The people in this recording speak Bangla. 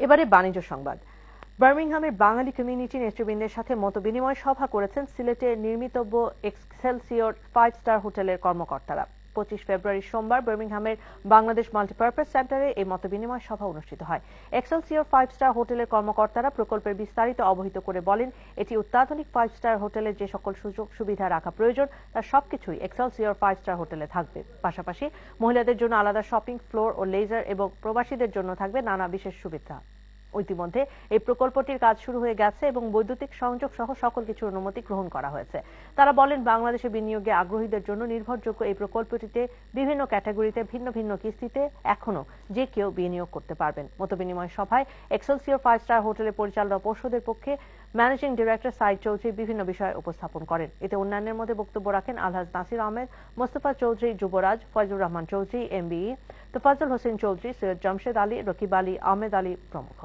এবারে বাণিজ্য সংবাদ। বার্মিংহামের বাঙালি কমিউনিটি নেতৃবৃন্দের সাথে মতবিনিময় সভা করেছেন সিলেটে নির্মিতব্য এক্সেলসিওর 5 স্টার হোটেলের কর্মকর্তারা। 25 ফেব্রুয়ারি সোমবার বার্মিংহামের বাংলাদেশ মাল্টিপারপাস সেন্টারে এই মতবিনিময় সভা অনুষ্ঠিত হয়। এক্সেলসিওর 5 স্টার হোটেলের কর্মকর্তারা প্রকল্পের বিস্তারিত অবহিত করে বলেন, এটি অত্যাধুনিক 5 স্টার হোটেলের যে সকল সুযোগ সুবিধা রাখা প্রয়োজন তার সবকিছুই এক্সেলসিওর 5 স্টার হোটেলে থাকবে। পাশাপাশি মহিলাদের জন্য আলাদা শপিং ফ্লোর ও লেজার এবং প্রবাসীদের জন্য থাকবে নানা বিশেষ সুবিধা। ইতিমধ্যে এই প্রকল্পটির কাজ শুরু হয়ে গেছে এবং বৈদ্যুতিক সংযোগ সহ সকল কিছুর অনুমতি গ্রহণ করা হয়েছে। তারা বলেন, বাংলাদেশে বিনিয়োগে আগ্রহীদের জন্য নির্ভরযোগ্য এই প্রকল্পটিতে বিভিন্ন ক্যাটাগরিতে ভিন্ন ভিন্ন কিস্তিতে এখনো যে কেউ বিনিয়োগ করতে পারবেন। মতবিনিময় সভায় এক্সেলসিওর 5 স্টার হোটেলের পরিচালনা পর্ষদের পক্ষে ম্যানেজিং ডিরেক্টর সাইদ চৌধুরী বিভিন্ন বিষয় উপস্থাপন করেন। এতে অন্যান্যের মধ্যে বক্তব্য রাখেন আলহাজ নাসির আহমেদ, মোস্তফা চৌধুরী যুবরাজ, ফয়জুর রহমান চৌধুরী এমবিই, তোফাজ্জল হোসেন চৌধুরী, সৈয়দ জামশেদ আলী, রকিব আলী, আহমেদ আলী প্রমুখ।